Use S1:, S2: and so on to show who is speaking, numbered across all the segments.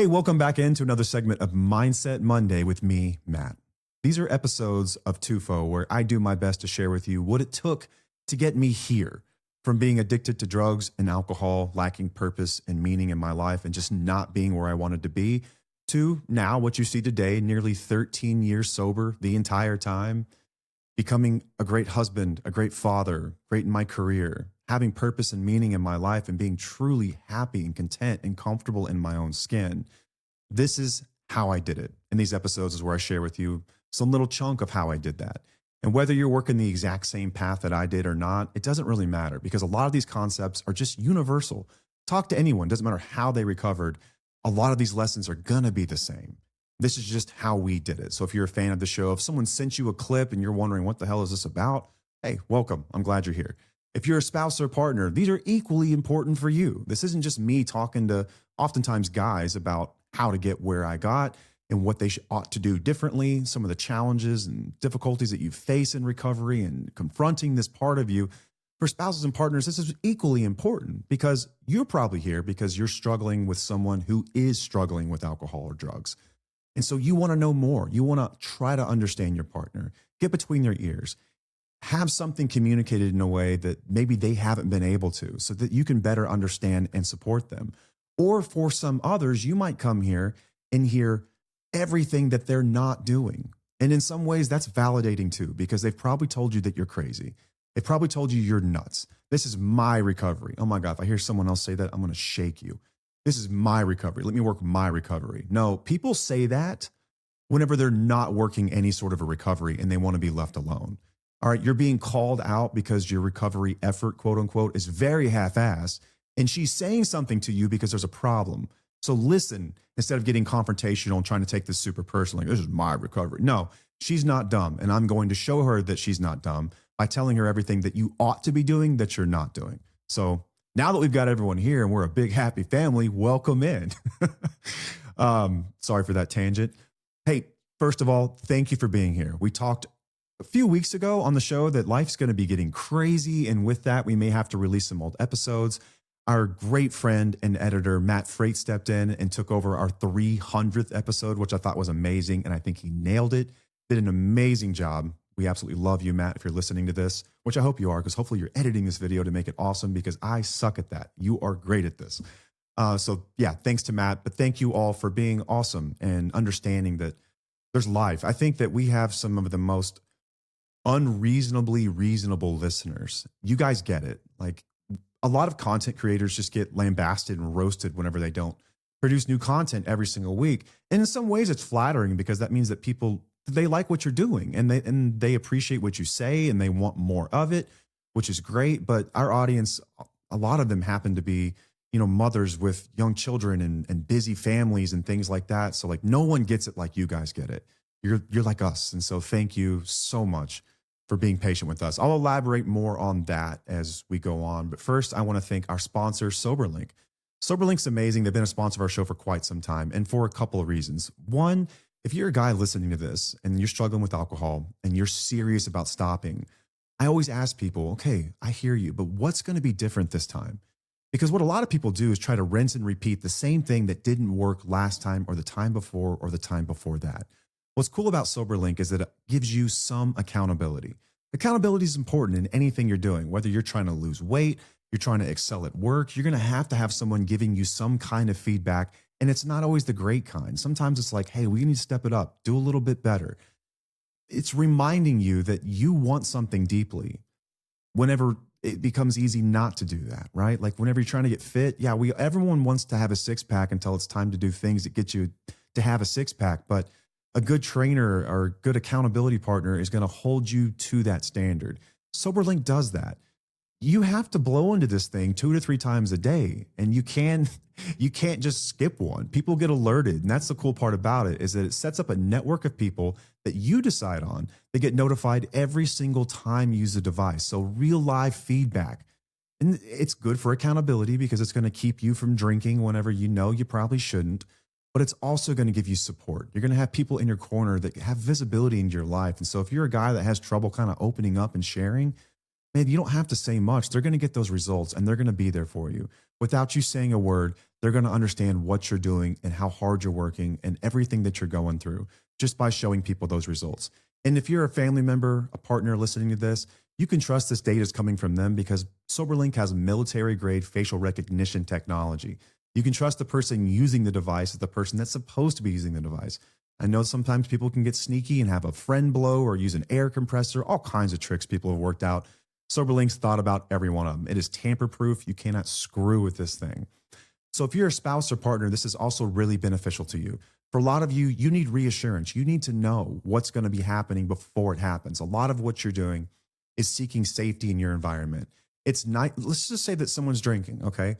S1: Hey, welcome back into another segment of Mindset Monday with me, Matt. These are episodes of TUFO where I do my best to share with you what it took to get me here, from being addicted to drugs and alcohol, lacking purpose and meaning in my life, and just not being where I wanted to be, to now what you see today, nearly 13 years sober the entire time, becoming a great husband, a great father, great in my career, having purpose and meaning in my life, and being truly happy and content and comfortable in my own skin. This is how I did it. In these episodes is where I share with you some little chunk of how I did that. And whether you're working the exact same path that I did or not, it doesn't really matter, because a lot of these concepts are just universal. Talk to anyone, doesn't matter how they recovered. A lot of these lessons are going to be the same. This is just how we did it. So if you're a fan of the show, if someone sent you a clip and you're wondering what the hell is this about, hey, welcome. I'm glad you're here. If you're a spouse or partner, these are equally important for you. This isn't just me talking to oftentimes guys about how to get where I got and what they ought to do differently, some of the challenges and difficulties that you face in recovery and confronting this part of you. For spouses and partners, this is equally important, because you're probably here because you're struggling with someone who is struggling with alcohol or drugs. And so you want to know more. You want to try to understand your partner, get between their ears, have something communicated in a way that maybe they haven't been able to, so that you can better understand and support them. Or for some others, you might come here and hear everything that they're not doing. And in some ways, that's validating too, because they've probably told you that you're crazy. They've probably told you you're nuts. This is my recovery. Oh my God, if I hear someone else say that, I'm going to shake you. This is my recovery. Let me work my recovery. No, people say that whenever they're not working any sort of a recovery and they want to be left alone. All right, you're being called out because your recovery effort, quote unquote, is very half-assed, and she's saying something to you because there's a problem. So listen, instead of getting confrontational and trying to take this super personally, this is my recovery. No, she's not dumb, and I'm going to show her that she's not dumb by telling her everything that you ought to be doing that you're not doing. So now that we've got everyone here and we're a big happy family, welcome in. Sorry for that tangent. Hey, first of all, thank you for being here. We talked a few weeks ago on the show that life's going to be getting crazy, and with that, we may have to release some old episodes. Our great friend and editor, Matt Freight, stepped in and took over our 300th episode, which I thought was amazing, and I think he nailed it. Did an amazing job. We absolutely love you, Matt, if you're listening to this, which I hope you are, because hopefully you're editing this video to make it awesome, because I suck at that. You are great at this. So yeah, thanks to Matt, but thank you all for being awesome and understanding that there's life. I think that we have some of the most unreasonably reasonable listeners. You guys get it. Like, a lot of content creators just get lambasted and roasted whenever they don't produce new content every single week. And in some ways it's flattering, because that means that people, they like what you're doing, and they appreciate what you say, and they want more of it, which is great. But our audience, a lot of them happen to be, mothers with young children and busy families and things like that. So like, no one gets it like you guys get it. You're like us. And so thank you so much for being patient with us. I'll elaborate more on that as we go on. But first, I want to thank our sponsor, SoberLink. SoberLink's amazing. They've been a sponsor of our show for quite some time, and for a couple of reasons. One, if you're a guy listening to this and you're struggling with alcohol and you're serious about stopping, I always ask people, okay, I hear you, but what's going to be different this time? Because what a lot of people do is try to rinse and repeat the same thing that didn't work last time or the time before or the time before that. What's cool about SoberLink is that it gives you some accountability. Accountability is important in anything you're doing, whether you're trying to lose weight, you're trying to excel at work, you're going to have someone giving you some kind of feedback. And it's not always the great kind. Sometimes it's like, hey, we need to step it up, do a little bit better. It's reminding you that you want something deeply whenever it becomes easy not to do that, right? Like whenever you're trying to get fit, yeah, everyone wants to have a six-pack until it's time to do things that get you to have a six-pack. But a good trainer or a good accountability partner is going to hold you to that standard. SoberLink does that. You have to blow into this thing 2 to 3 times a day, and you can't just skip one. People get alerted, and that's the cool part about it, is that it sets up a network of people that you decide on. They get notified every single time you use the device. So real live feedback. And it's good for accountability because it's going to keep you from drinking whenever you know you probably shouldn't. But it's also going to give you support. You're going to have people in your corner that have visibility into your life. And so if you're a guy that has trouble kind of opening up and sharing, maybe you don't have to say much. They're going to get those results, and they're going to be there for you. Without you saying a word, they're going to understand what you're doing and how hard you're working and everything that you're going through just by showing people those results. And if you're a family member, a partner listening to this, you can trust this data is coming from them because SoberLink has military grade facial recognition technology. You can trust the person using the device as the person that's supposed to be using the device. I know sometimes people can get sneaky and have a friend blow or use an air compressor, all kinds of tricks people have worked out. SoberLink's thought about every one of them. It is tamper proof. You cannot screw with this thing. So if you're a spouse or partner, this is also really beneficial to you. For a lot of you, you need reassurance. You need to know what's going to be happening before it happens. A lot of what you're doing is seeking safety in your environment. It's nice. Let's just say that someone's drinking, okay?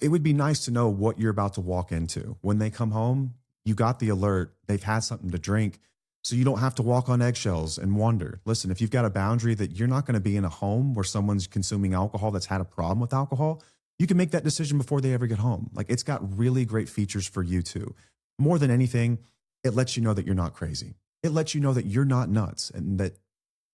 S1: It would be nice to know what you're about to walk into. When they come home, you got the alert. They've had something to drink, so you don't have to walk on eggshells and wonder. Listen, if you've got a boundary that you're not going to be in a home where someone's consuming alcohol that's had a problem with alcohol, you can make that decision before they ever get home. Like, it's got really great features for you too. More than anything, it lets you know that you're not crazy. It lets you know that you're not nuts and that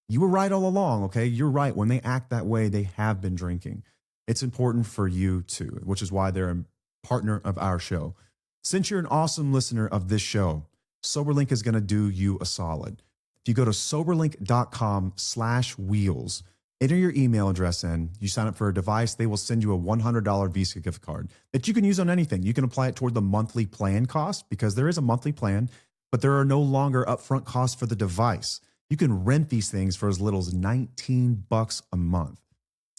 S1: you were right all along, okay? You're right. When they act that way, they have been drinking. It's important for you too, which is why they're a partner of our show. Since you're an awesome listener of this show, SoberLink is going to do you a solid. If you go to soberlink.com/wheels, enter your email address in, you sign up for a device, they will send you a $100 Visa gift card that you can use on anything. You can apply it toward the monthly plan cost because there is a monthly plan, but there are no longer upfront costs for the device. You can rent these things for as little as $19 a month.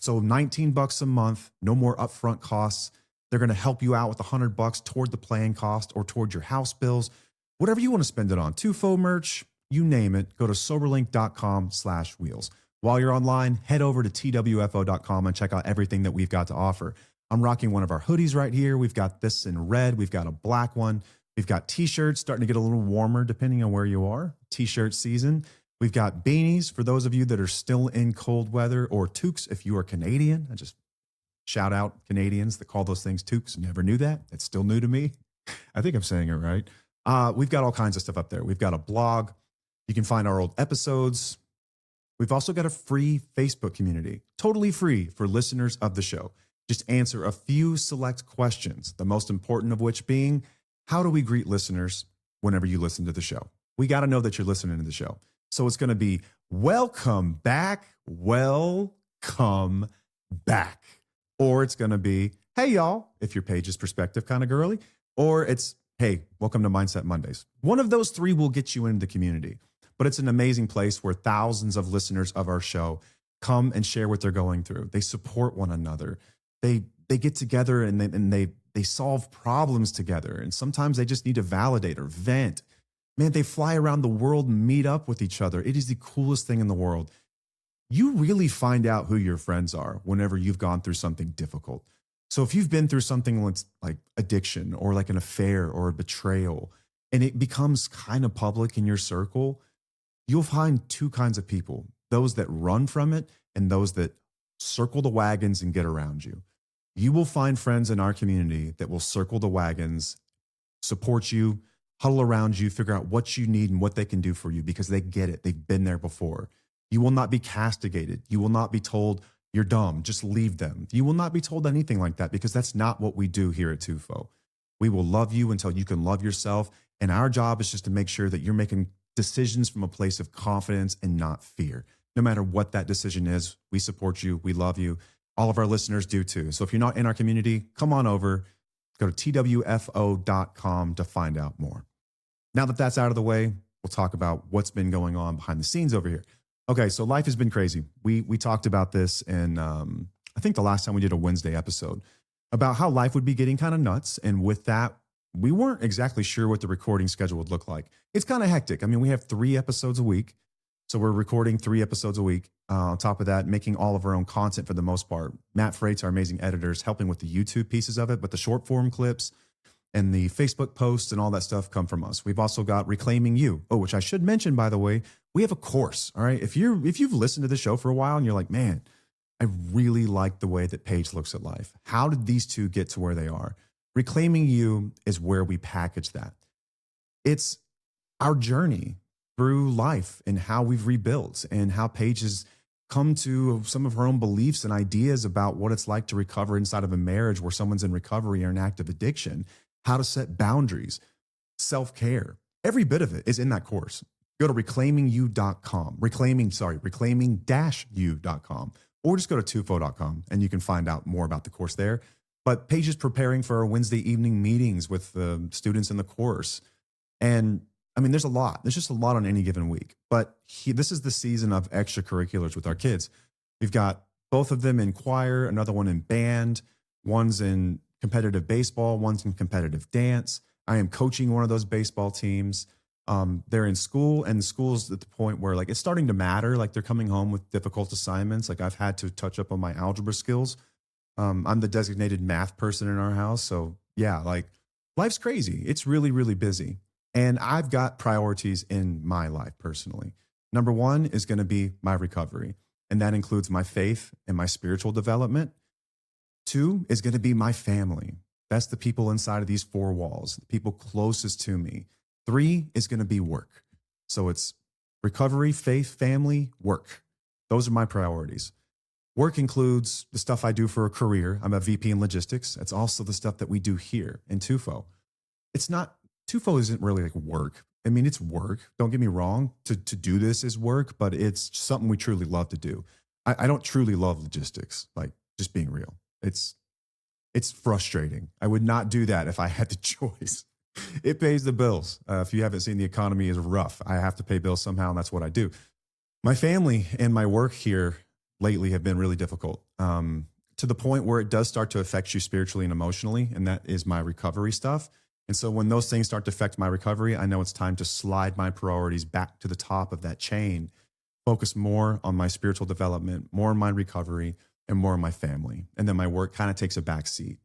S1: So $19 a month, no more upfront costs. They're going to help you out with $100 toward the plan cost or toward your house bills, whatever you want to spend it on. Tufo merch, you name it. Go to soberlink.com/wheels. While you're online, head over to twfo.com and check out everything that we've got to offer. I'm rocking one of our hoodies right here. We've got this in red. We've got a black one. We've got t-shirts starting to get a little warmer depending on where you are. T-shirt season. We've got beanies for those of you that are still in cold weather, or toques if you are Canadian. I just shout out Canadians that call those things toques. Never knew that. It's still new to me. I think I'm saying it right. We've got all kinds of stuff up there. We've got a blog. You can find our old episodes. We've also got a free Facebook community, totally free for listeners of the show. Just answer a few select questions, the most important of which being, how do we greet listeners whenever you listen to the show? We got to know that you're listening to the show. So it's going to be, welcome back, welcome back. Or it's going to be, hey, y'all, if your page is perspective kind of girly. Or it's, hey, welcome to Mindset Mondays. One of those three will get you into the community. But it's an amazing place where thousands of listeners of our show come and share what they're going through. They support one another. They get together and they solve problems together. And sometimes they just need to validate or vent. Man, they fly around the world and meet up with each other. It is the coolest thing in the world. You really find out who your friends are whenever you've gone through something difficult. So if you've been through something like addiction or like an affair or a betrayal, and it becomes kind of public in your circle, you'll find two kinds of people, those that run from it and those that circle the wagons and get around you. You will find friends in our community that will circle the wagons, support you, huddle around you, figure out what you need and what they can do for you because they get it. They've been there before. You will not be castigated. You will not be told you're dumb, just leave them. You will not be told anything like that because that's not what we do here at Tufo. We will love you until you can love yourself. And our job is just to make sure that you're making decisions from a place of confidence and not fear. No matter what that decision is, we support you. We love you. All of our listeners do too. So if you're not in our community, come on over. Go to twfo.com to find out more. Now that that's out of the way, we'll talk about what's been going on behind the scenes over here. Okay, so life has been crazy. We talked about this in, I think the last time we did a Wednesday episode about how life would be getting kind of nuts. And with that, we weren't exactly sure what the recording schedule would look like. It's kind of hectic. I mean, we have 3 episodes a week. So we're recording 3 episodes a week. On top of that, making all of our own content for the most part. Matt Freight's our amazing editor, is helping with the YouTube pieces of it, but the short form clips and the Facebook posts and all that stuff come from us. We've also got Reclaiming You. Oh, which I should mention, by the way, we have a course. All right. If you've listened to the show for a while and you're like, man, I really like the way that Paige looks at life. How did these two get to where they are? Reclaiming You is where we package that. It's our journey through life and how we've rebuilt and how Paige has come to some of her own beliefs and ideas about what it's like to recover inside of a marriage where someone's in recovery or an active addiction, how to set boundaries, self-care. Every bit of it is in that course. Go to reclaiming-u.com, or just go to tufo.com and you can find out more about the course there. But Paige is preparing for our Wednesday evening meetings with the students in the course. And I mean, there's a lot. There's just a lot on any given week. But this is the season of extracurriculars with our kids. We've got both of them in choir, another one in band, one's in competitive baseball, one's in competitive dance. I am coaching one of those baseball teams. They're in school, and school's at the point where like it's starting to matter. Like they're coming home with difficult assignments. Like I've had to touch up on my algebra skills. I'm the designated math person in our house. So yeah, like life's crazy. It's really, really busy. And I've got priorities in my life personally. Number one is going to be my recovery. And that includes my faith and my spiritual development. Two is going to be my family. That's the people inside of these four walls, the people closest to me. Three is going to be work. So it's recovery, faith, family, work. Those are my priorities. Work includes the stuff I do for a career. I'm a VP in logistics. It's also the stuff that we do here in Tufo. Tufo isn't really like work. I mean, it's work. Don't get me wrong. To do this is work, but it's something we truly love to do. I don't truly love logistics, like just being real. It's frustrating. I would not do that if I had the choice. It pays the bills. If you haven't seen, the economy is rough. I have to pay bills somehow, and that's what I do. My family and my work here lately have been really difficult, to the point where it does start to affect you spiritually and emotionally, and that is my recovery stuff. And so when those things start to affect my recovery, I know it's time to slide my priorities back to the top of that chain, focus more on my spiritual development, more on my recovery, and more on my family. And then my work kind of takes a back seat.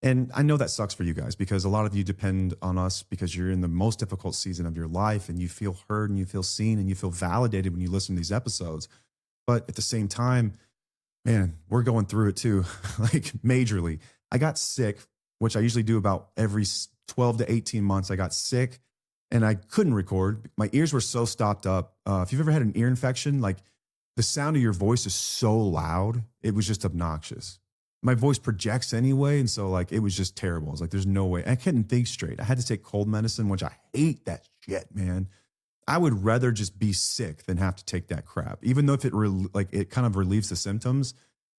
S1: And I know that sucks for you guys because a lot of you depend on us because you're in the most difficult season of your life and you feel heard and you feel seen and you feel validated when you listen to these episodes. But at the same time, man, we're going through it too, like majorly. I got sick, which I usually do about every 12 to 18 months. I got sick and I couldn't record. My ears were so stopped up. If you've ever had an ear infection, like the sound of your voice is so loud, it was just obnoxious. My voice projects anyway. And so like, it was just terrible. I was like, there's no way. I couldn't think straight. I had to take cold medicine, which I hate that shit, man. I would rather just be sick than have to take that crap. Even though if it kind of relieves the symptoms,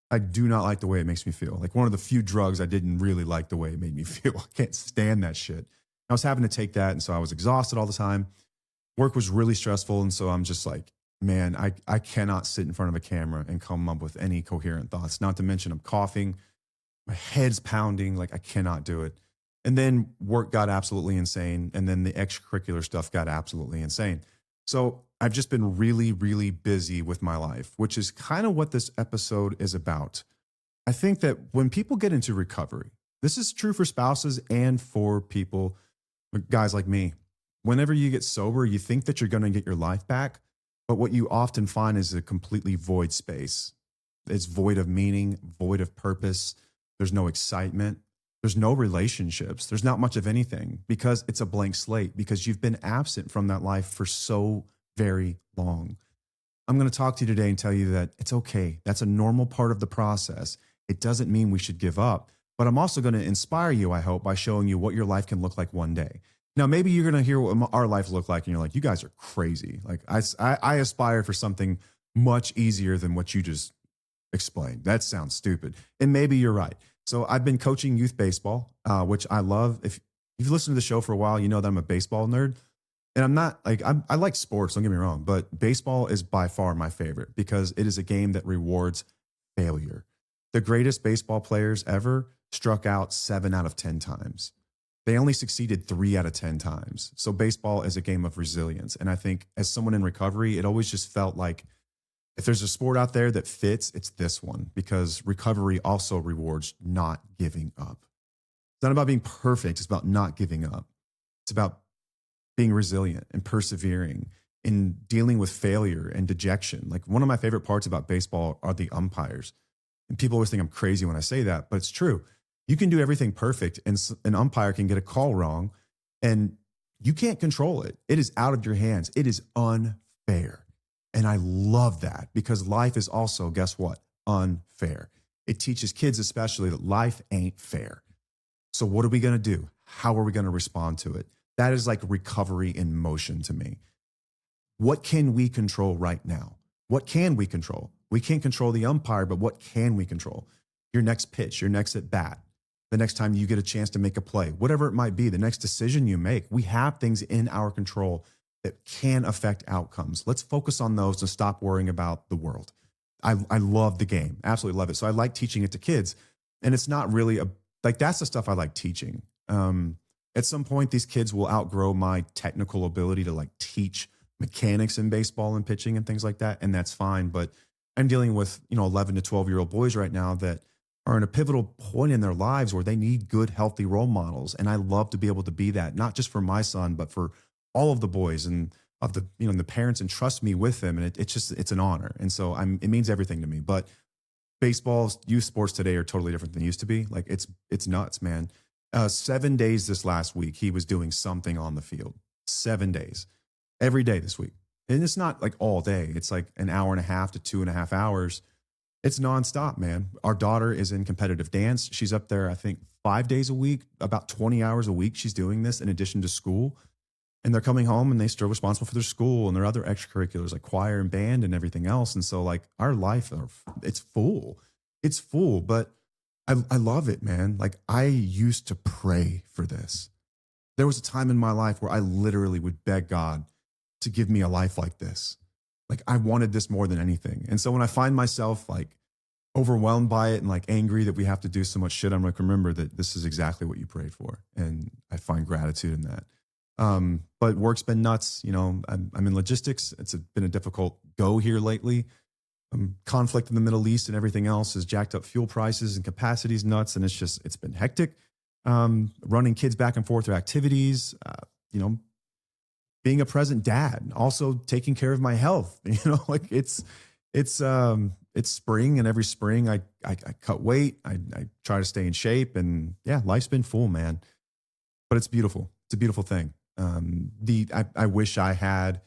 S1: I do not like the way it makes me feel. Like one of the few drugs I didn't really like the way it made me feel. I can't stand that shit. I was having to take that. And so I was exhausted all the time. Work was really stressful. And so I'm just like, man, I cannot sit in front of a camera and come up with any coherent thoughts. Not to mention I'm coughing, my head's pounding, like I cannot do it. And then work got absolutely insane. And then the extracurricular stuff got absolutely insane. So I've just been really, really busy with my life, which is kind of what this episode is about. I think that when people get into recovery, this is true for spouses and for people, guys like me. Whenever you get sober, you think that you're going to get your life back. But what you often find is a completely void space. It's void of meaning, void of purpose. There's no excitement. There's no relationships. There's not much of anything because it's a blank slate, because you've been absent from that life for so very long. I'm going to talk to you today and tell you that it's okay. That's a normal part of the process. It doesn't mean we should give up, but I'm also going to inspire you, I hope, by showing you what your life can look like one day. Now, maybe you're going to hear what our life look like and you're like, you guys are crazy. Like I aspire for something much easier than what you just explained. That sounds stupid. And maybe you're right. So I've been coaching youth baseball, which I love. If you've listened to the show for a while, you know that I'm a baseball nerd. And I'm not like, I like sports, don't get me wrong, but baseball is by far my favorite because it is a game that rewards failure. The greatest baseball players ever struck out 7 out of 10 times. They only succeeded 3 out of 10 times. So baseball is a game of resilience. And I think as someone in recovery, it always just felt like if there's a sport out there that fits, it's this one, because recovery also rewards not giving up. It's not about being perfect. It's about not giving up. It's about being resilient and persevering and dealing with failure and dejection. Like one of my favorite parts about baseball are the umpires. And people always think I'm crazy when I say that, but it's true. You can do everything perfect and an umpire can get a call wrong and you can't control it. It is out of your hands. It is unfair. And I love that because life is also, guess what? Unfair. It teaches kids, especially, that life ain't fair. So, what are we going to do? How are we going to respond to it? That is like recovery in motion to me. What can we control right now? What can we control? We can't control the umpire, but what can we control? Your next pitch, your next at bat, the next time you get a chance to make a play, whatever it might be, the next decision you make. We have things in our control that can affect outcomes. Let's focus on those and stop worrying about the world. I love the game, absolutely love it. So I like teaching it to kids. And it's not really like that's the stuff I like teaching. At some point, these kids will outgrow my technical ability to like teach mechanics in baseball and pitching and things like that. And that's fine. But I'm dealing with, 11 to 12-year-old boys right now that are in a pivotal point in their lives where they need good, healthy role models. And I love to be able to be that, not just for my son, but for all of the boys and of the, the parents entrust me with them. And it's an honor. And so it means everything to me. But baseball, youth sports today are totally different than they used to be. Like it's nuts, man. 7 days this last week, he was doing something on the field. 7 days. Every day this week. And it's not like all day. It's like an hour and a half to 2.5 hours. It's nonstop, man. Our daughter is in competitive dance. She's up there, I think, 5 days a week, about 20 hours a week. She's doing this in addition to school. And they're coming home and they're still responsible for their school and their other extracurriculars like choir and band and everything else. And so like our life, it's full. It's full, but I love it, man. Like I used to pray for this. There was a time in my life where I literally would beg God to give me a life like this. Like I wanted this more than anything. And so when I find myself like overwhelmed by it and like angry that we have to do so much shit, I'm like, remember that this is exactly what you prayed for. And I find gratitude in that. But work's been nuts. I'm in logistics. It's been a difficult go here lately. Conflict in the Middle East and everything else has jacked up fuel prices and capacity's nuts. And it's been hectic. Running kids back and forth through activities, being a present dad, also taking care of my health. Like it's spring, and every spring I cut weight. I try to stay in shape, and yeah, life's been full, man. But it's beautiful. It's a beautiful thing. I wish I had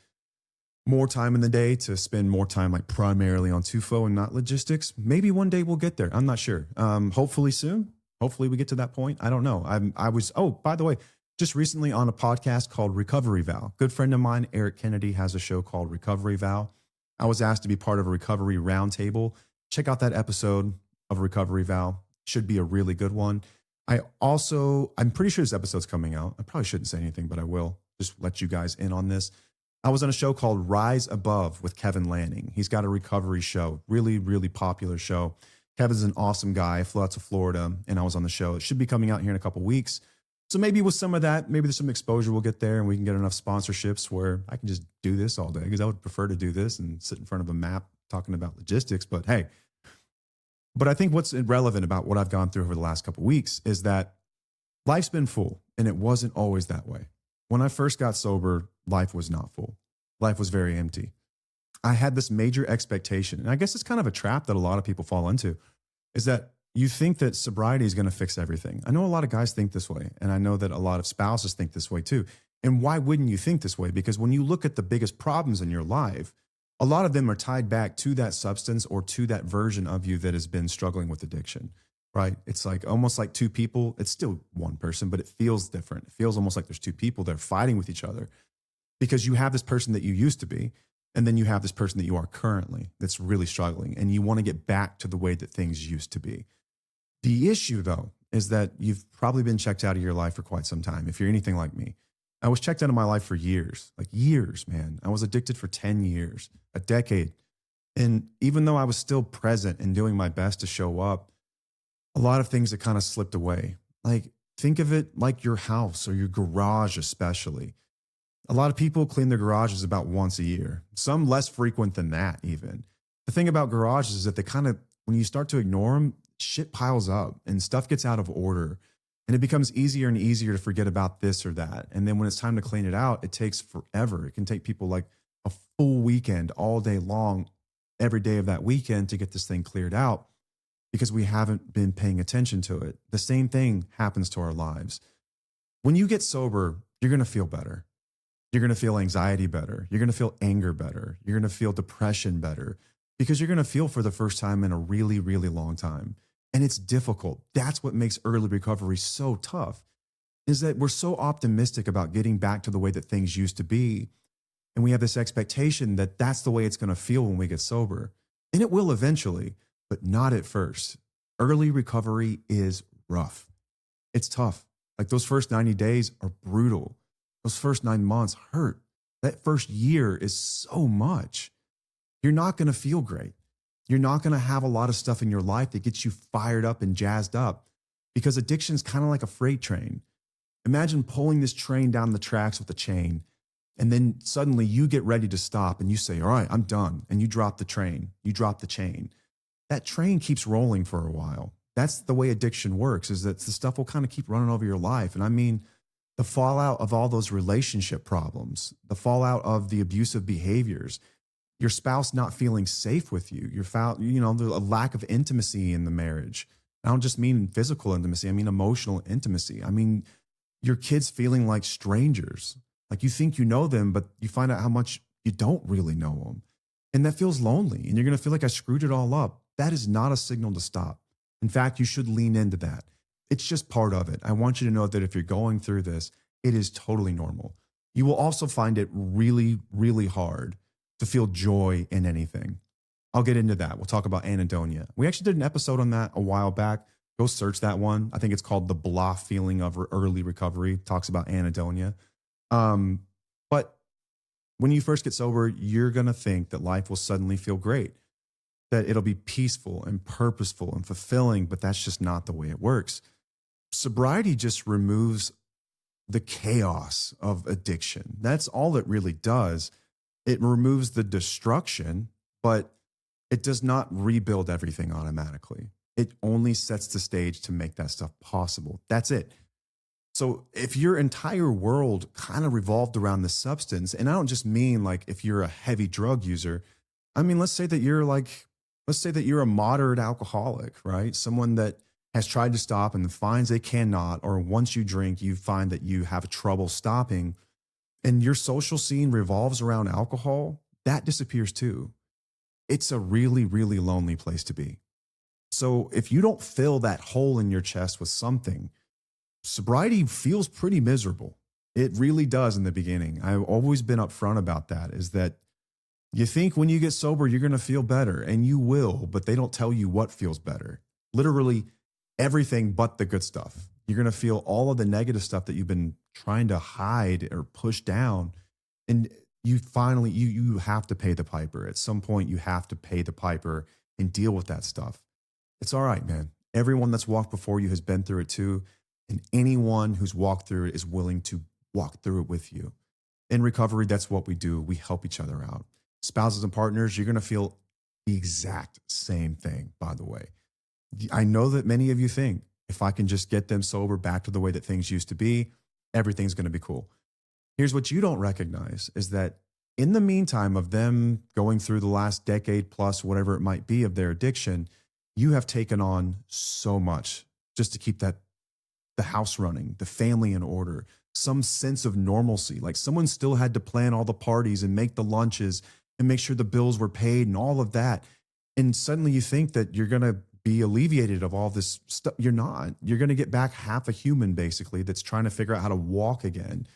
S1: more time in the day to spend more time like primarily on TUFO and not logistics. Maybe one day we'll get there. I'm not sure. Hopefully soon. Hopefully we get to that point. I don't know. By the way, just recently on a podcast called Recovery Vow. Good friend of mine, Eric Kennedy, has a show called Recovery Vow. I was asked to be part of a recovery roundtable. Check out that episode of Recovery Vow. Should be a really good one. I'm pretty sure this episode's coming out. I probably shouldn't say anything, but I will just let you guys in on this. I was on a show called Rise Above with Kevin Lanning. He's got a recovery show, really, really popular show. Kevin's an awesome guy. I flew out to Florida and I was on the show. It should be coming out here in a couple weeks. So maybe with some of that, maybe there's some exposure we'll get there and we can get enough sponsorships where I can just do this all day, because I would prefer to do this and sit in front of a map talking about logistics. But hey, I think what's relevant about what I've gone through over the last couple of weeks is that life's been full, and it wasn't always that way. When I first got sober, life was not full. Life was very empty. I had this major expectation, and I guess it's kind of a trap that a lot of people fall into, is that you think that sobriety is going to fix everything. I know a lot of guys think this way, and I know that a lot of spouses think this way too. And why wouldn't you think this way? Because when you look at the biggest problems in your life, a lot of them are tied back to that substance or to that version of you that has been struggling with addiction, right? It's like almost like two people. It's still one person, but it feels different. It feels almost like there's two people that are fighting with each other, because you have this person that you used to be, and then you have this person that you are currently that's really struggling, and you want to get back to the way that things used to be. The issue, though, is that you've probably been checked out of your life for quite some time. If you're anything like me, I was checked out of my life for years, like years, man. I was addicted for 10 years, a decade. And even though I was still present and doing my best to show up, a lot of things that kind of slipped away. Like, think of it like your house or your garage, especially. A lot of people clean their garages about once a year, some less frequent than that even. The thing about garages is that they kind of, when you start to ignore them, shit piles up and stuff gets out of order. And it becomes easier and easier to forget about this or that. And then when it's time to clean it out, it takes forever. It can take people like a full weekend, all day long, every day of that weekend to get this thing cleared out, because we haven't been paying attention to it. The same thing happens to our lives. When you get sober, you're going to feel better. You're going to feel anxiety better. You're going to feel anger better. You're going to feel depression better because you're going to feel for the first time in a really, really long time. And it's difficult. That's what makes early recovery so tough, is that we're so optimistic about getting back to the way that things used to be. And we have this expectation that that's the way it's going to feel when we get sober. And it will eventually, but not at first. Early recovery is rough. It's tough. Like those first 90 days are brutal. Those first 9 months hurt. That first year is so much. You're not going to feel great. You're not going to have a lot of stuff in your life that gets you fired up and jazzed up, because addiction is kind of like a freight train. Imagine pulling this train down the tracks with a chain, and then suddenly you get ready to stop and you say, all right, I'm done. And you drop the train, you drop the chain. That train keeps rolling for a while. That's the way addiction works, is that the stuff will kind of keep running over your life. And I mean, the fallout of all those relationship problems, the fallout of the abusive behaviors, your spouse not feeling safe with you, a lack of intimacy in the marriage. I don't just mean physical intimacy. I mean emotional intimacy. I mean, your kids feeling like strangers. Like you think you know them, but you find out how much you don't really know them. And that feels lonely. And you're going to feel like I screwed it all up. That is not a signal to stop. In fact, you should lean into that. It's just part of it. I want you to know that if you're going through this, it is totally normal. You will also find it really, really hard to feel joy in anything. I'll get into that. We'll talk about anhedonia. We actually did an episode on that a while back. Go search that one. I think it's called The Blah Feeling of Early Recovery. It talks about anhedonia. But when you first get sober, you're going to think that life will suddenly feel great, that it'll be peaceful and purposeful and fulfilling, but that's just not the way it works. Sobriety just removes the chaos of addiction. That's all it really does. It removes the destruction, but it does not rebuild everything automatically. It only sets the stage to make that stuff possible. That's it. So if your entire world kind of revolved around the substance, and I don't just mean like if you're a heavy drug user, I mean, let's say that you're a moderate alcoholic, right? Someone that has tried to stop and finds they cannot, or once you drink, you find that you have trouble stopping, and your social scene revolves around alcohol, that disappears too. It's a really, really lonely place to be. So if you don't fill that hole in your chest with something, sobriety feels pretty miserable. It really does in the beginning. I've always been upfront about that, is that you think when you get sober, you're going to feel better, and you will, but they don't tell you what feels better. Literally everything but the good stuff. You're going to feel all of the negative stuff that you've been trying to hide or push down. And you finally, you have to pay the piper. At some point, you have to pay the piper and deal with that stuff. It's all right, man. Everyone that's walked before you has been through it too. And anyone who's walked through it is willing to walk through it with you. In recovery, that's what we do. We help each other out. Spouses and partners, you're going to feel the exact same thing, by the way. I know that many of you think, if I can just get them sober back to the way that things used to be, everything's going to be cool. Here's what you don't recognize, is that in the meantime of them going through the last decade plus, whatever it might be, of their addiction, you have taken on so much just to keep the house running, the family in order, some sense of normalcy. Like someone still had to plan all the parties and make the lunches and make sure the bills were paid and all of that. And suddenly you think that you're going to be alleviated of all this stuff. You're not. You're going to get back half a human, basically, that's trying to figure out how to walk again.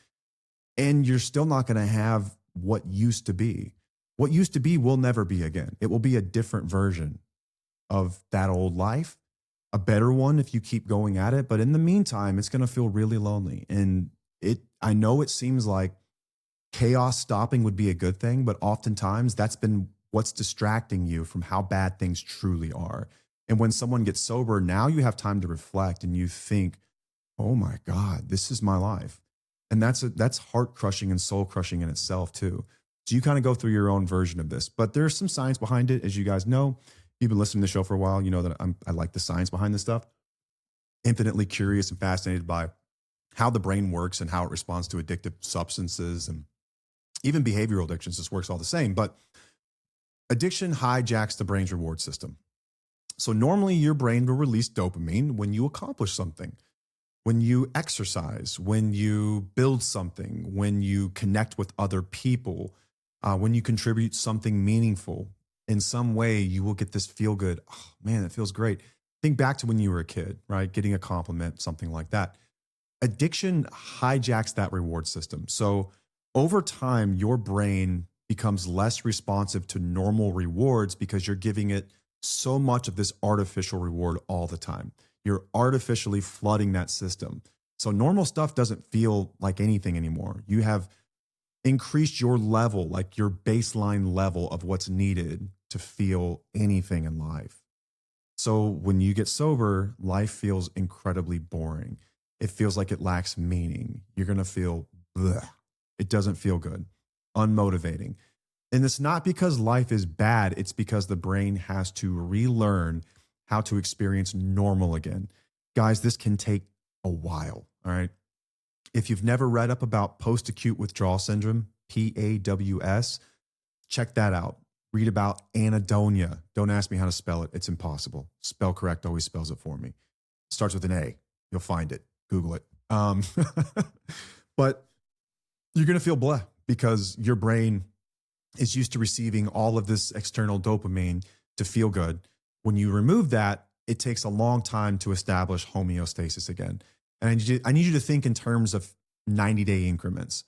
S1: And you're still not going to have what used to be. What used to be will never be again. It will be a different version of that old life, a better one if you keep going at it. But in the meantime, it's going to feel really lonely. And I know it seems like chaos stopping would be a good thing, but oftentimes that's been what's distracting you from how bad things truly are. And when someone gets sober, now you have time to reflect and you think, oh my God, this is my life. And that's heart crushing and soul crushing in itself too. So you kind of go through your own version of this, but there's some science behind it. As you guys know, if you've been listening to the show for a while, you know that I like the science behind this stuff. Infinitely curious and fascinated by how the brain works and how it responds to addictive substances, and even behavioral addictions. This works all the same, but addiction hijacks the brain's reward system. So normally your brain will release dopamine when you accomplish something. when you exercise, when you build something, when you connect with other people, when you contribute something meaningful in some way, you will get this feel good. Oh, man, it feels great. Think back to when you were a kid, right? Getting a compliment, something like that. Addiction hijacks that reward system. So over time, your brain becomes less responsive to normal rewards because you're giving it so much of this artificial reward all the time. You're artificially flooding that system. So normal stuff doesn't feel like anything anymore. You have increased your level, like your baseline level of what's needed to feel anything in life. So when you get sober, life feels incredibly boring. It feels like it lacks meaning. You're going to feel bleh. It doesn't feel good, unmotivating. And it's not because life is bad. It's because the brain has to relearn how to experience normal again. Guys, this can take a while. All right. If you've never read up about post-acute withdrawal syndrome, PAWS, check that out. Read about anhedonia. Don't ask me how to spell it. It's impossible. Spell correct always spells it for me. Starts with an A. You'll find it. Google it. But you're going to feel blah because your brain is used to receiving all of this external dopamine to feel good. When you remove that, it takes a long time to establish homeostasis again. And I need you to think in terms of 90-day increments.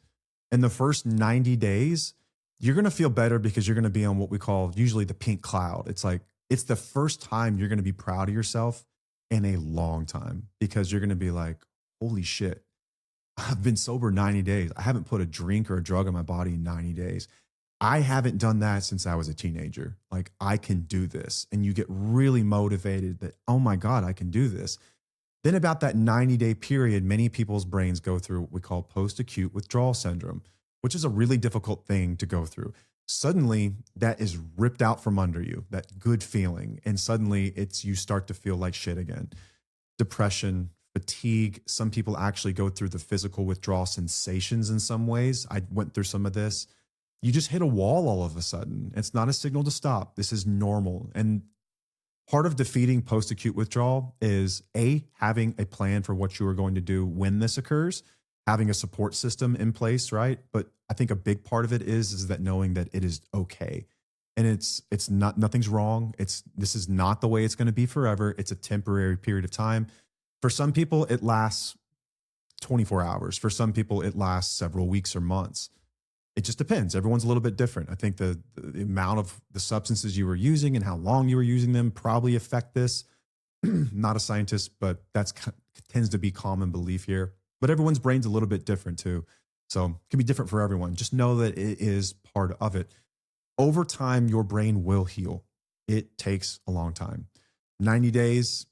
S1: In the first 90 days, you're going to feel better because you're going to be on what we call usually the pink cloud. It's like, it's the first time you're going to be proud of yourself in a long time because you're going to be like, holy shit, I've been sober 90 days. I haven't put a drink or a drug in my body in 90 days. I haven't done that since I was a teenager. Like, I can do this. And you get really motivated that, oh my God, I can do this. Then about that 90-day period, many people's brains go through what we call post-acute withdrawal syndrome, which is a really difficult thing to go through. Suddenly that is ripped out from under you, that good feeling. And suddenly you start to feel like shit again. Depression, fatigue. Some people actually go through the physical withdrawal sensations in some ways. I went through some of this. You just hit a wall all of a sudden. It's not a signal to stop. This is normal. And part of defeating post-acute withdrawal is having a plan for what you are going to do when this occurs, having a support system in place, right? But I think a big part of it is that knowing that it is okay. And it's not, nothing's wrong. This is not the way it's going to be forever. It's a temporary period of time. For some people, it lasts 24 hours. For some people, it lasts several weeks or months. It just depends. Everyone's a little bit different. I think the amount of the substances you were using and how long you were using them probably affect this. Not a scientist, but that tends to be common belief here. But everyone's brain's a little bit different too. So it can be different for everyone. Just know that it is part of it. Over time, your brain will heal. It takes a long time. 90 days,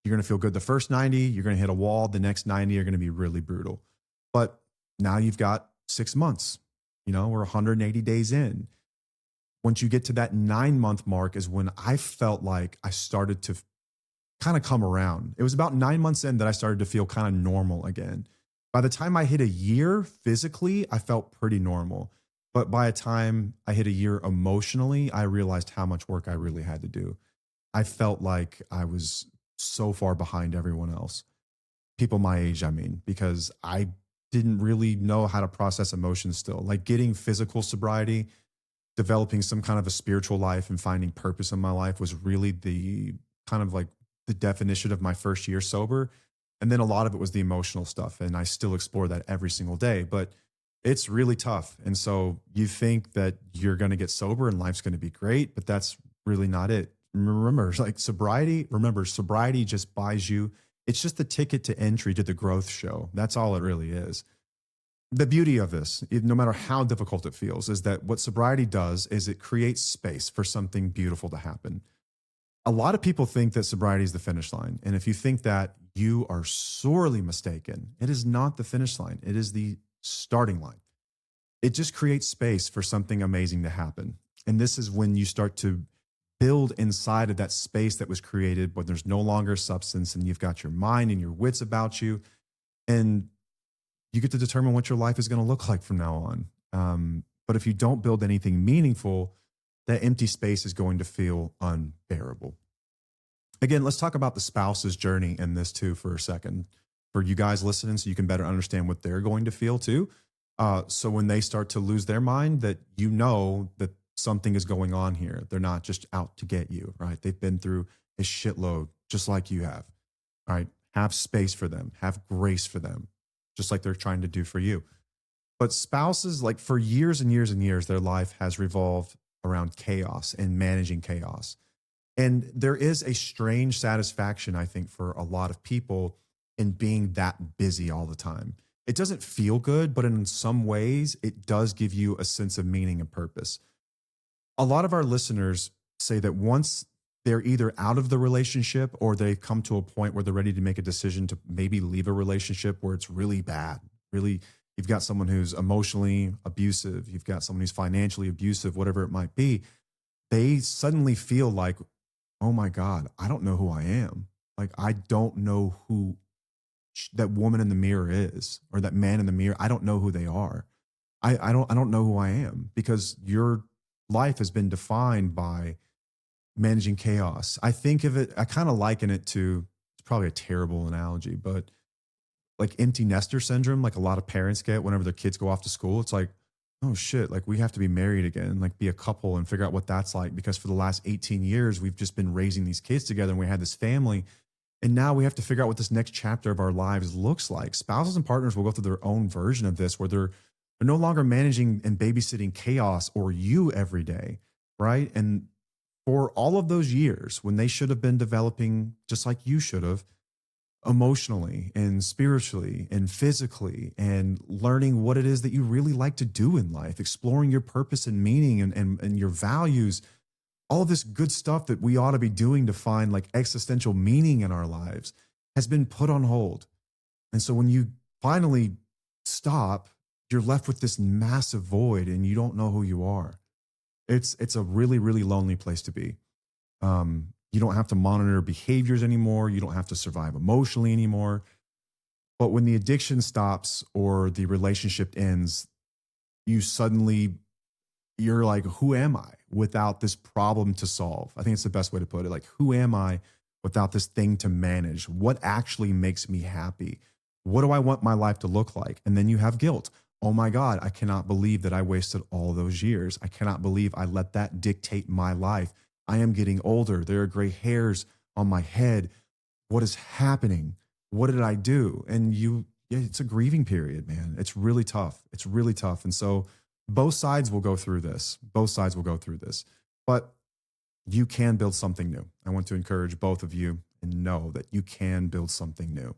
S1: you're going to feel good. The first 90, you're going to hit a wall. The next 90 are going to be really brutal. But now you've got 6 months. You know, we're 180 days in. Once you get to that 9-month mark is when I felt like I started to kind of come around. It was about 9 months in that I started to feel kind of normal again. By the time I hit a year physically, I felt pretty normal. But by the time I hit a year emotionally, I realized how much work I really had to do. I felt like I was so far behind everyone else. People my age, I mean, because I didn't really know how to process emotions still. Like getting physical sobriety, developing some kind of a spiritual life and finding purpose in my life was really the kind of like the definition of my first year sober. And then a lot of it was the emotional stuff. And I still explore that every single day, but it's really tough. And so you think that you're going to get sober and life's going to be great, but that's really not it. Remember, like sobriety just buys you. It's just the ticket to entry to the growth show. That's all it really is. The beauty of this, no matter how difficult it feels, is that what sobriety does is it creates space for something beautiful to happen. A lot of people think that sobriety is the finish line. And if you think that, you are sorely mistaken. It is not the finish line. It is the starting line. It just creates space for something amazing to happen. And this is when you start to build inside of that space that was created when there's no longer substance and you've got your mind and your wits about you. And you get to determine what your life is going to look like from now on. But if you don't build anything meaningful, that empty space is going to feel unbearable. Again, let's talk about the spouse's journey in this too for a second. for you guys listening so you can better understand what they're going to feel too. So when they start to lose their mind, that you know that something is going on here. They're not just out to get you, right? They've been through a shitload just like you have. All right. Have space for them, have grace for them, just like they're trying to do for you. But spouses, like for years and years and years, their life has revolved around chaos and managing chaos. And there is a strange satisfaction, I think, for a lot of people in being that busy all the time. It doesn't feel good, but in some ways, it does give you a sense of meaning and purpose. A lot of our listeners say that once they're either out of the relationship or they've come to a point where they're ready to make a decision to maybe leave a relationship where it's really bad, really, you've got someone who's emotionally abusive, you've got someone who's financially abusive, whatever it might be, they suddenly feel like, oh my God, I don't know who I am. Like, I don't know who that woman in the mirror is, or that man in the mirror. I don't know who they are. I don't know who I am, because your life has been defined by managing chaos. I think of it, I kind of liken it to, it's probably a terrible analogy, but like empty nester syndrome, like a lot of parents get whenever their kids go off to school. It's like, oh shit, like we have to be married again, like be a couple and figure out what that's like. Because for the last 18 years, we've just been raising these kids together and we had this family. And now we have to figure out what this next chapter of our lives looks like. Spouses and partners will go through their own version of this, where they're no longer managing and babysitting chaos or you every day, right? And for all of those years when they should have been developing just like you should have, emotionally and spiritually and physically, and learning what it is that you really like to do in life, exploring your purpose and meaning and your values, all of this good stuff that we ought to be doing to find like existential meaning in our lives has been put on hold. And so when you finally stop, you're left with this massive void and you don't know who you are. It's a really, really lonely place to be. You don't have to monitor behaviors anymore. You don't have to survive emotionally anymore. But when the addiction stops or the relationship ends, you're like, who am I without this problem to solve? I think it's the best way to put it. Like, who am I without this thing to manage? What actually makes me happy? What do I want my life to look like? And then you have guilt. Oh my God, I cannot believe that I wasted all those years. I cannot believe I let that dictate my life. I am getting older. There are gray hairs on my head. What is happening? What did I do? And yeah, it's a grieving period, man. It's really tough. It's really tough. And so both sides will go through this. Both sides will go through this. But you can build something new. I want to encourage both of you and know that you can build something new.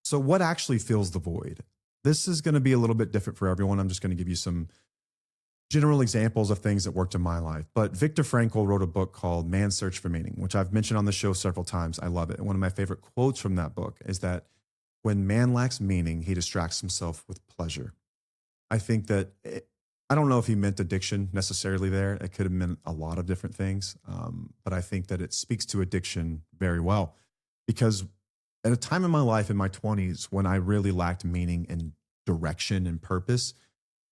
S1: So what actually fills the void? This is going to be a little bit different for everyone. I'm just going to give you some general examples of things that worked in my life. But Viktor Frankl wrote a book called Man's Search for Meaning, which I've mentioned on the show several times. I love it. And one of my favorite quotes from that book is that when man lacks meaning, he distracts himself with pleasure. I think that I don't know if he meant addiction necessarily there. It could have meant a lot of different things. But I think that it speaks to addiction very well, because at a time in my life in my 20s when I really lacked meaning and direction and purpose,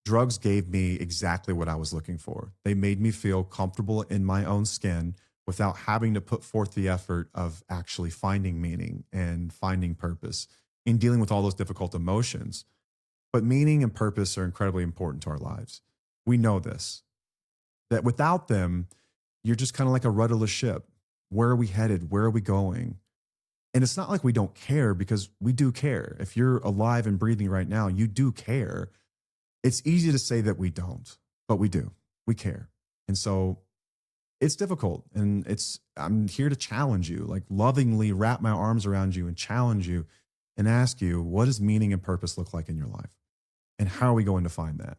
S1: drugs gave me exactly what I was looking for. They made me feel comfortable in my own skin without having to put forth the effort of actually finding meaning and finding purpose in dealing with all those difficult emotions. But meaning and purpose are incredibly important to our lives. We know this, that without them, you're just kind of like a rudderless ship. Where are we headed? Where are we going? And it's not like we don't care, because we do care. If you're alive and breathing right now, you do care. It's easy to say that we don't, but we do. We care. And so it's difficult. And I'm here to challenge you, like lovingly wrap my arms around you and challenge you and ask you, what does meaning and purpose look like in your life? And how are we going to find that?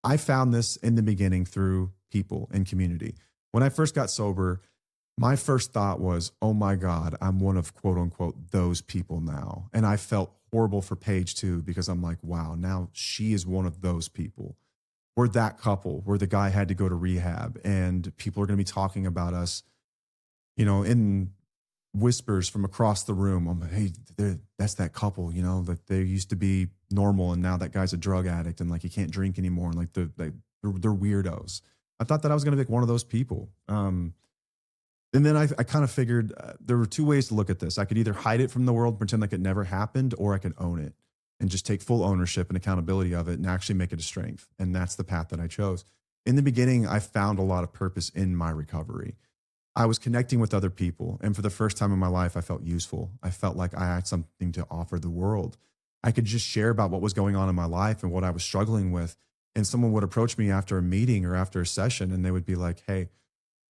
S1: I found this in the beginning through people and community. When I first got sober, my first thought was, oh my God, I'm one of quote unquote those people now. And I felt horrible for Paige too, because I'm like, wow, now she is one of those people. We're that couple where the guy had to go to rehab and people are going to be talking about us, in whispers from across the room. I'm like, hey, that's that couple, like they used to be normal and now that guy's a drug addict and like he can't drink anymore. And like they're weirdos. I thought that I was going to be like one of those people. And then I kind of figured there were two ways to look at this. I could either hide it from the world, pretend like it never happened, or I could own it and just take full ownership and accountability of it and actually make it a strength. And that's the path that I chose. In the beginning, I found a lot of purpose in my recovery. I was connecting with other people. And for the first time in my life, I felt useful. I felt like I had something to offer the world. I could just share about what was going on in my life and what I was struggling with. And someone would approach me after a meeting or after a session, and they would be like, hey,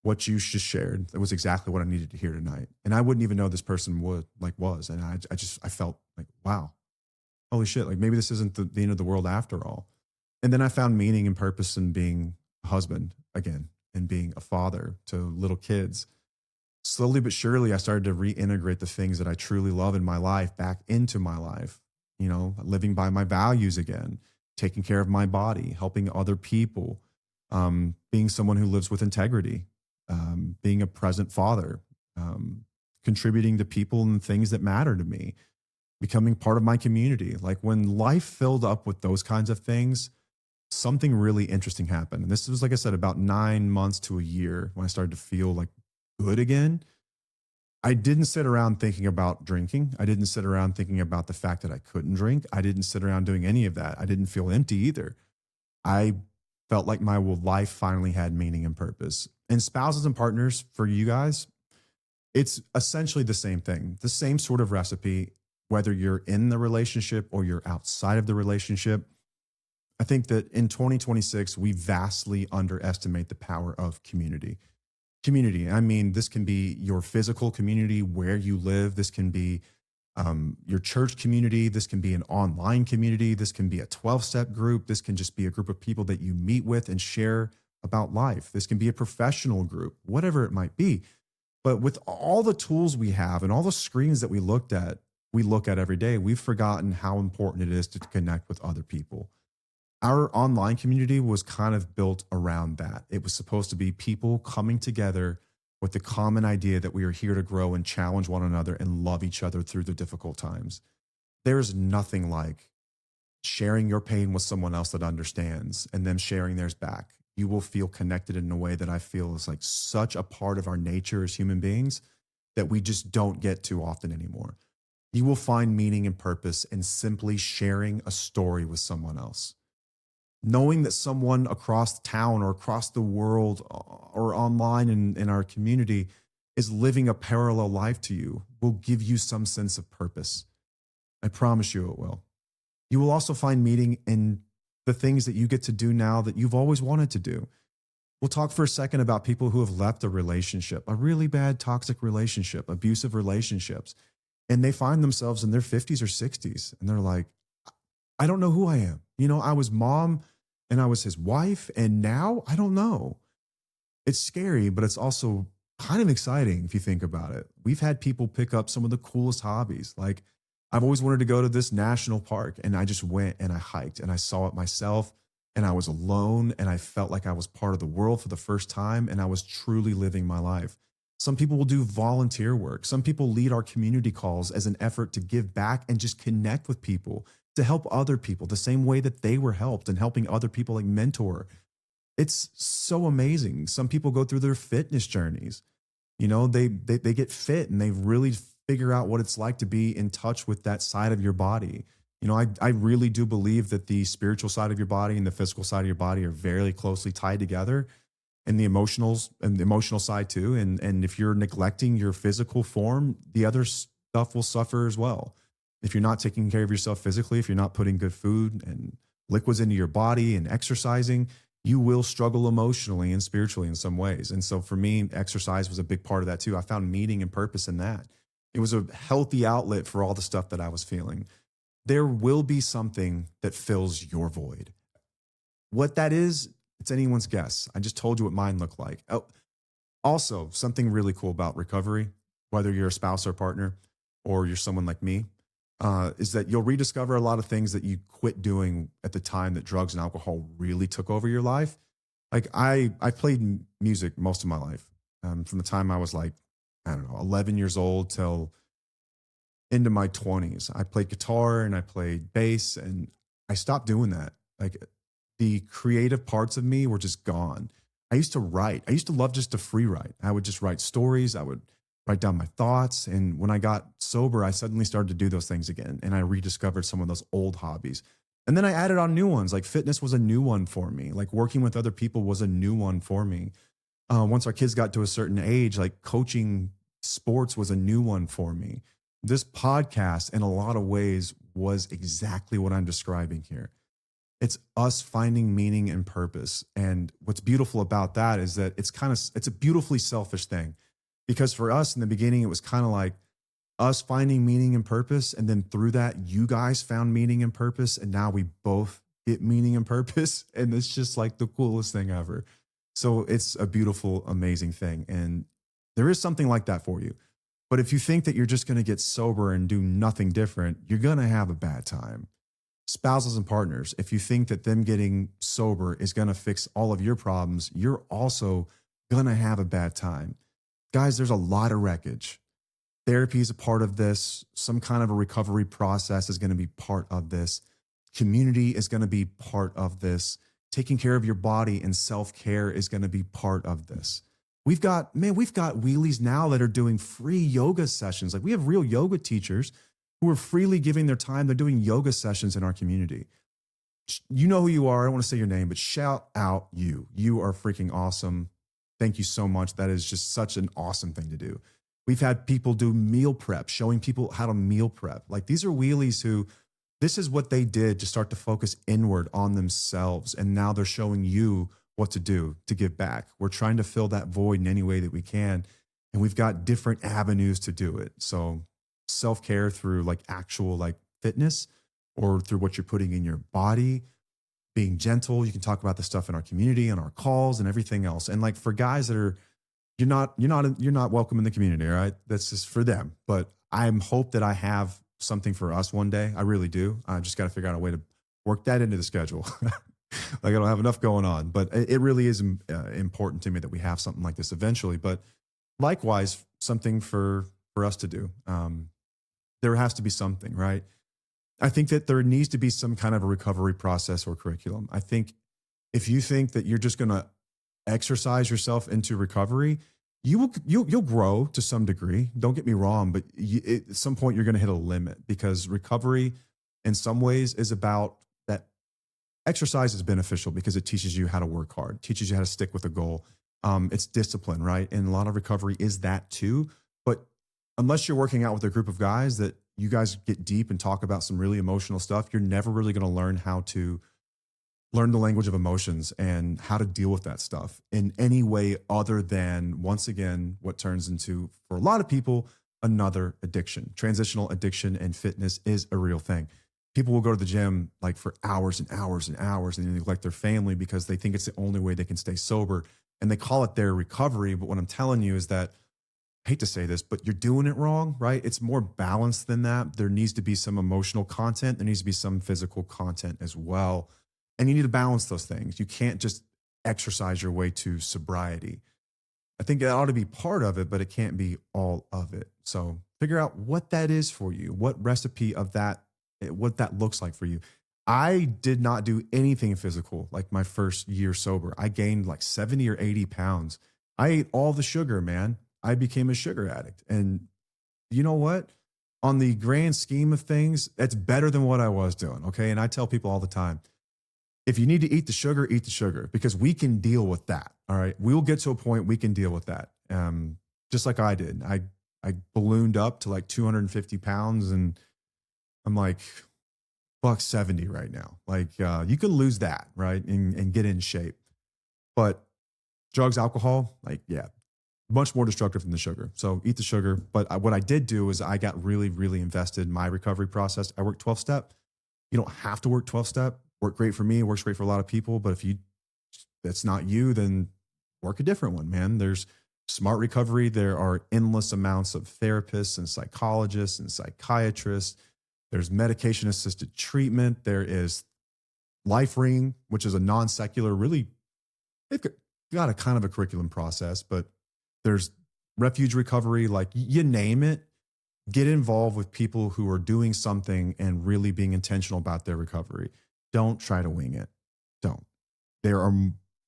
S1: what you just shared, that was exactly what I needed to hear tonight. And I wouldn't even know this person was. And I felt like, wow, holy shit, like maybe this isn't the end of the world after all. And then I found meaning and purpose in being a husband again and being a father to little kids. Slowly but surely, I started to reintegrate the things that I truly love in my life back into my life, living by my values again, taking care of my body, helping other people, being someone who lives with integrity, being a present father, contributing to people and things that matter to me, becoming part of my community. Like when life filled up with those kinds of things, something really interesting happened. And this was, like I said, about 9 months to a year when I started to feel like good again. I didn't sit around thinking about drinking. I didn't sit around thinking about the fact that I couldn't drink. I didn't sit around doing any of that. I didn't feel empty either. I felt like my life finally had meaning and purpose. And spouses and partners, for you guys, it's essentially the same thing, the same sort of recipe, whether you're in the relationship or you're outside of the relationship. I think that in 2026, we vastly underestimate the power of community. Community, I mean, this can be your physical community where you live. This can be your church community. This can be an online community. This can be a 12-step group. This can just be a group of people that you meet with and share about life. This can be a professional group, whatever it might be. But with all the tools we have and all the screens that we look at every day, we've forgotten how important it is to connect with other people. Our online community was kind of built around that. It was supposed to be people coming together with the common idea that we are here to grow and challenge one another and love each other through the difficult times. There's nothing like sharing your pain with someone else that understands and them sharing theirs back. You will feel connected in a way that I feel is like such a part of our nature as human beings that we just don't get too often anymore. You will find meaning and purpose in simply sharing a story with someone else. Knowing that someone across town or across the world or online in our community is living a parallel life to you will give you some sense of purpose. I promise you it will. You will also find meaning in the things that you get to do now that you've always wanted to do. We'll talk for a second about people who have left a relationship, a really bad toxic relationship, abusive relationships, and they find themselves in their 50s or 60s and they're like, I don't know who I am. I was mom and I was his wife, and now I don't know. It's scary, but it's also kind of exciting if you think about it. We've had people pick up some of the coolest hobbies. Like I've always wanted to go to this national park, and I just went and I hiked and I saw it myself, and I was alone and I felt like I was part of the world for the first time, and I was truly living my life. Some people will do volunteer work. Some people lead our community calls as an effort to give back and just connect with people, to help other people the same way that they were helped, and helping other people like mentor. It's so amazing. Some people go through their fitness journeys. They get fit and they really figure out what it's like to be in touch with that side of your body. I really do believe that the spiritual side of your body and the physical side of your body are very closely tied together, and the emotional side too. And if you're neglecting your physical form, the other stuff will suffer as well. If you're not taking care of yourself physically, if you're not putting good food and liquids into your body and exercising, you will struggle emotionally and spiritually in some ways. And so for me, exercise was a big part of that too. I found meaning and purpose in that. It was a healthy outlet for all the stuff that I was feeling. There will be something that fills your void. What that is, it's anyone's guess. I just told you what mine looked like. Oh, also, something really cool about recovery, whether you're a spouse or partner or you're someone like me, is that you'll rediscover a lot of things that you quit doing at the time that drugs and alcohol really took over your life. Like I played music most of my life, from the time I was like, I don't know, 11 years old till into my 20s. I played guitar and I played bass, and I stopped doing that. Like the creative parts of me were just gone. I used to write. I used to love just to free write. I would just write stories. I would write down my thoughts. And when I got sober, I suddenly started to do those things again. And I rediscovered some of those old hobbies. And then I added on new ones. Like fitness was a new one for me. Like working with other people was a new one for me. Once our kids got to a certain age, like coaching sports was a new one for me. This podcast, in a lot of ways, was exactly what I'm describing here. It's us finding meaning and purpose. And what's beautiful about that is that it's a beautifully selfish thing. Because for us in the beginning, it was kind of like us finding meaning and purpose. And then through that, you guys found meaning and purpose. And now we both get meaning and purpose. And it's just like the coolest thing ever. So it's a beautiful, amazing thing. And there is something like that for you. But if you think that you're just going to get sober and do nothing different, you're going to have a bad time. Spouses and partners, if you think that them getting sober is going to fix all of your problems, you're also going to have a bad time. Guys, there's a lot of wreckage. Therapy is a part of this. Some kind of a recovery process is going to be part of this. Community is going to be part of this. Taking care of your body and self-care is going to be part of this. We've got wheelies now that are doing free yoga sessions. Like we have real yoga teachers who are freely giving their time. They're doing yoga sessions in our community. You know who you are. I don't want to say your name, but shout out you. You are freaking awesome. Thank you so much. That is just such an awesome thing to do. We've had people do meal prep, showing people how to meal prep. Like these are wheelies who, this is what they did to start to focus inward on themselves. And now they're showing you what to do to give back. We're trying to fill that void in any way that we can. And we've got different avenues to do it. So self-care through like actual like fitness or through what you're putting in your body, being gentle. You can talk about the stuff in our community and our calls and everything else. And like for guys that are, you're not welcome in the community. All right. That's just for them. But I hope that I have something for us one day. I really do. I just got to figure out a way to work that into the schedule. Like I don't have enough going on, but it really is important to me that we have something like this eventually. But likewise, something for us to do. There has to be something, right? I think that there needs to be some kind of a recovery process or curriculum. I think if you think that you're just going to exercise yourself into recovery, you'll grow to some degree. Don't get me wrong, but at some point you're going to hit a limit because recovery in some ways is about that. Exercise is beneficial because it teaches you how to work hard, teaches you how to stick with a goal. It's discipline, right? And a lot of recovery is that too. But unless you're working out with a group of guys that you guys get deep and talk about some really emotional stuff, you're never really going to learn how to learn the language of emotions and how to deal with that stuff in any way other than, once again, what turns into, for a lot of people, another addiction. Transitional addiction and fitness is a real thing. People will go to the gym like for hours and hours and hours and they neglect their family because they think it's the only way they can stay sober. And they call it their recovery. But what I'm telling you is that, I hate to say this, but you're doing it wrong, right? It's more balanced than that. There needs to be some emotional content. There needs to be some physical content as well. And you need to balance those things. You can't just exercise your way to sobriety. I think that ought to be part of it, but it can't be all of it. So figure out what that is for you, what recipe of that, what that looks like for you. I did not do anything physical like my first year sober. I gained like 70 or 80 pounds. I ate all the sugar, man. I became a sugar addict. And you know what? On the grand scheme of things, that's better than what I was doing. Okay. And I tell people all the time, if you need to eat the sugar because we can deal with that. All right. We'll get to a point we can deal with that. Just like I did. I ballooned up to like 250 pounds and I'm like $170 right now. Like you can lose that, right? And get in shape. But drugs, alcohol, like, yeah, much more destructive than the sugar. So eat the sugar. But what I did do is I got really, really invested in my recovery process. I worked 12-step. You don't have to work 12-step. Worked great for me. It works great for a lot of people. But if that's not you, then work a different one, man. There's smart recovery. There are endless amounts of therapists and psychologists and psychiatrists. There's medication assisted treatment. There is Life Ring, which is a non-secular, really, they've got a kind of a curriculum process, but there's refuge recovery, like you name it. Get involved with people who are doing something and really being intentional about their recovery. Don't try to wing it. Don't. There are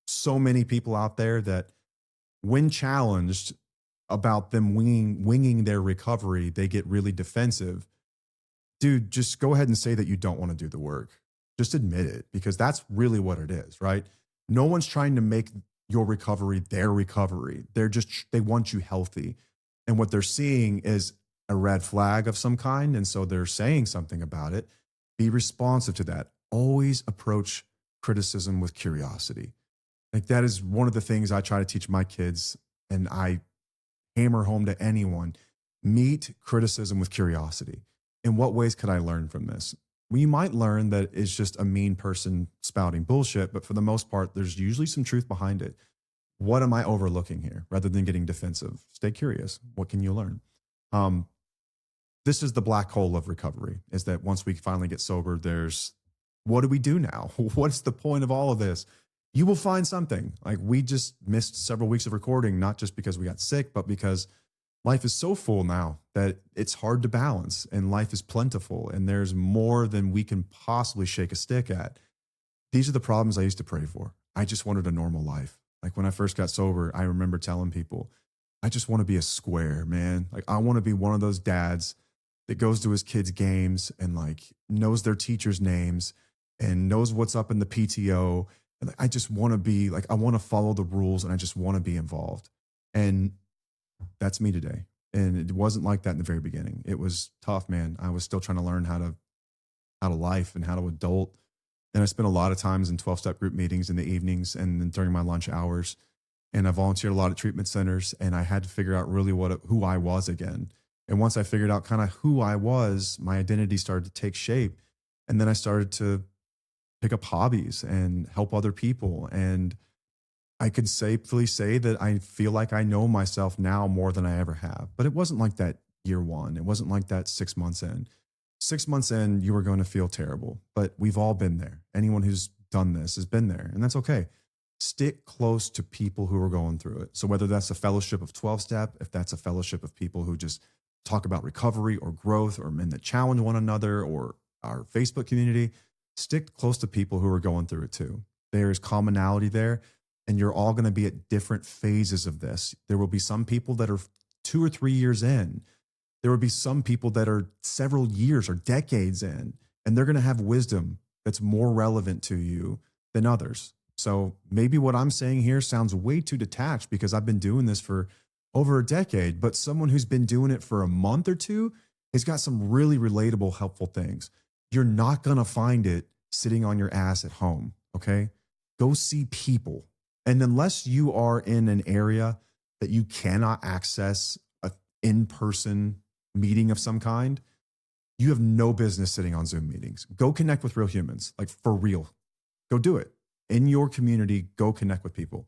S1: so many people out there that when challenged about them winging their recovery, they get really defensive. Dude, just go ahead and say that you don't want to do the work. Just admit it, because that's really what it is, right? No one's trying to make your recovery their recovery. They want you healthy. And what they're seeing is a red flag of some kind. And so they're saying something about it. Be responsive to that. Always approach criticism with curiosity. Like, that is one of the things I try to teach my kids, and I hammer home to anyone. Meet criticism with curiosity. In what ways could I learn from this? Well, you might learn that it's just a mean person spouting bullshit, but for the most part, there's usually some truth behind it. What am I overlooking here? Rather than getting defensive, stay curious. What can you learn? This is the black hole of recovery, is that once we finally get sober, what do we do now? What's the point of all of this? You will find something. Like, we just missed several weeks of recording, not just because we got sick, but because life is so full now that it's hard to balance, and life is plentiful, and there's more than we can possibly shake a stick at. These are the problems I used to pray for. I just wanted a normal life. Like, when I first got sober, I remember telling people, I just want to be a square, man. Like, I want to be one of those dads that goes to his kids' games and like knows their teachers' names and knows what's up in the PTO. And I just want to be like, I want to follow the rules, and I just want to be involved. And that's me today. And it wasn't like that in the very beginning. It was tough, man. I was still trying to learn how to life and how to adult. And I spent a lot of times in 12-step group meetings in the evenings and then during my lunch hours. And I volunteered a lot at treatment centers, and I had to figure out really who I was again. And once I figured out kind of who I was, my identity started to take shape. And then I started to pick up hobbies and help other people. And I could safely say that I feel like I know myself now more than I ever have. But it wasn't like that year one. It wasn't like that 6 months in. 6 months in, you were going to feel terrible. But we've all been there. Anyone who's done this has been there. And that's okay. Stick close to people who are going through it. So whether that's a fellowship of 12-step, if that's a fellowship of people who just talk about recovery or growth, or men that challenge one another, or our Facebook community, stick close to people who are going through it too. There's commonality there. And you're all going to be at different phases of this. There will be some people that are 2 or 3 years in. There will be some people that are several years or decades in, and they're going to have wisdom that's more relevant to you than others. So maybe what I'm saying here sounds way too detached because I've been doing this for over a decade, but someone who's been doing it for a month or two has got some really relatable, helpful things. You're not going to find it sitting on your ass at home, okay? Go see people. And unless you are in an area that you cannot access an in-person meeting of some kind, you have no business sitting on Zoom meetings. Go connect with real humans, like for real. Go do it. In your community, go connect with people.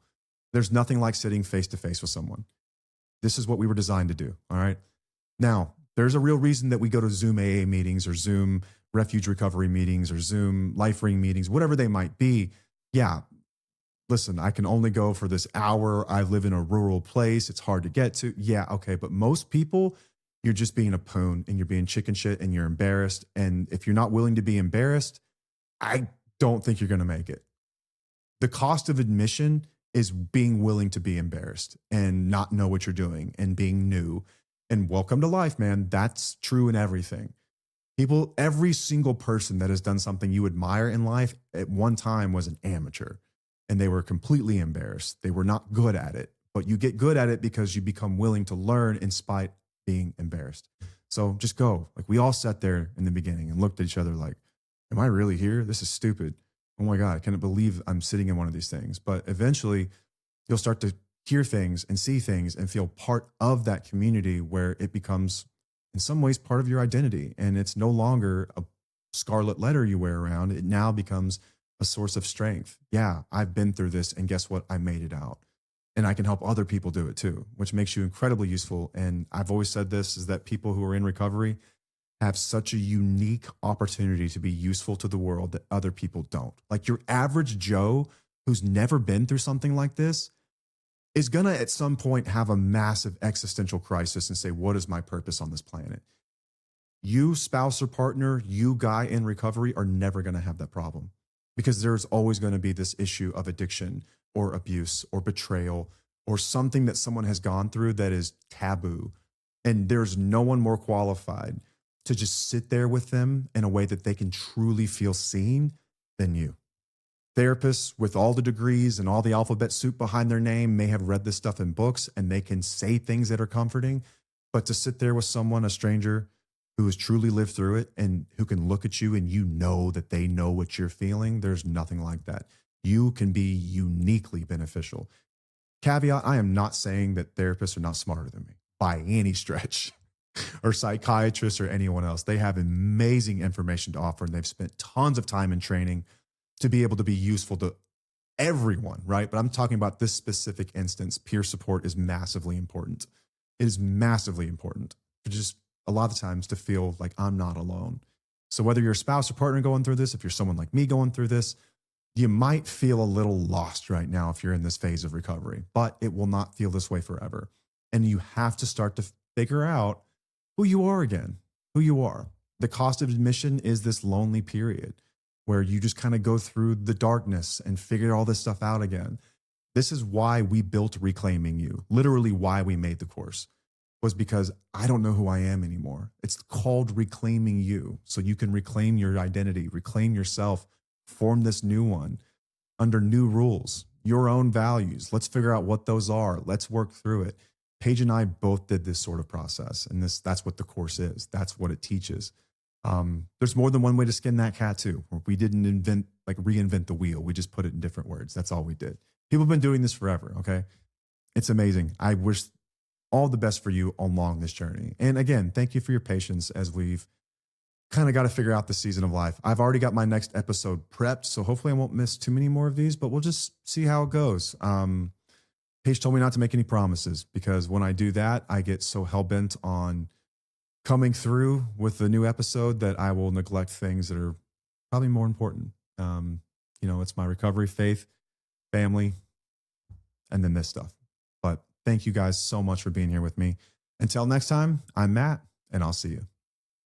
S1: There's nothing like sitting face-to-face with someone. This is what we were designed to do, all right? Now, there's a real reason that we go to Zoom AA meetings or Zoom refuge recovery meetings or Zoom life ring meetings, whatever they might be. Yeah, listen, I can only go for this hour. I live in a rural place. It's hard to get to. Yeah, okay. But most people, you're just being a poon and you're being chicken shit and you're embarrassed. And if you're not willing to be embarrassed, I don't think you're going to make it. The cost of admission is being willing to be embarrassed and not know what you're doing and being new. And welcome to life, man. That's true in everything. People, every single person that has done something you admire in life at one time was an amateur. And they were completely embarrassed. They were not good at it, but you get good at it because you become willing to learn in spite of being embarrassed. So just go. Like, we all sat there in the beginning and looked at each other like, am I really here? This is stupid. Oh my God, I can't believe I'm sitting in one of these things. But eventually you'll start to hear things and see things and feel part of that community where it becomes in some ways part of your identity. And it's no longer a scarlet letter you wear around. It now becomes a source of strength. Yeah, I've been through this, and guess what? I made it out. And I can help other people do it too, which makes you incredibly useful. And I've always said this, is that people who are in recovery have such a unique opportunity to be useful to the world that other people don't. Like, your average Joe who's never been through something like this is going to at some point have a massive existential crisis and say, what is my purpose on this planet? You, spouse or partner, you guy in recovery, are never going to have that problem. because there's always going to be this issue of addiction or abuse or betrayal or something that someone has gone through that is taboo. And there's no one more qualified to just sit there with them in a way that they can truly feel seen than you. Therapists with all the degrees and all the alphabet soup behind their name may have read this stuff in books and they can say things that are comforting, but to sit there with someone, a stranger who has truly lived through it and who can look at you and you know that they know what you're feeling, there's nothing like that. You can be uniquely beneficial. Caveat, I am not saying that therapists are not smarter than me by any stretch, or psychiatrists or anyone else. They have amazing information to offer and they've spent tons of time in training to be able to be useful to everyone, right? But I'm talking about this specific instance. Peer support is massively important. It is massively important for just a lot of times to feel like I'm not alone. So whether you're a spouse or partner going through this, if you're someone like me going through this, you might feel a little lost right now if you're in this phase of recovery, but it will not feel this way forever. And you have to start to figure out who you are again, who you are. The cost of admission is this lonely period where you just kind of go through the darkness and figure all this stuff out again. This is why we built Reclaiming You. Literally why we made the course was because I don't know who I am anymore. It's called Reclaiming You. So you can reclaim your identity, reclaim yourself, form this new one under new rules, your own values. Let's figure out what those are. Let's work through it. Paige and I both did this sort of process, and that's what the course is. That's what it teaches. There's more than one way to skin that cat too. We didn't reinvent the wheel. We just put it in different words. That's all we did. People have been doing this forever. Okay. It's amazing. I wish all the best for you along this journey. And again, thank you for your patience as we've kind of got to figure out the season of life. I've already got my next episode prepped, so hopefully I won't miss too many more of these, but we'll just see how it goes. Paige told me not to make any promises because when I do that, I get so hell-bent on coming through with the new episode that I will neglect things that are probably more important. It's my recovery, faith, family, and then this stuff. But thank you guys so much for being here with me. Until next time, I'm Matt, and I'll see you.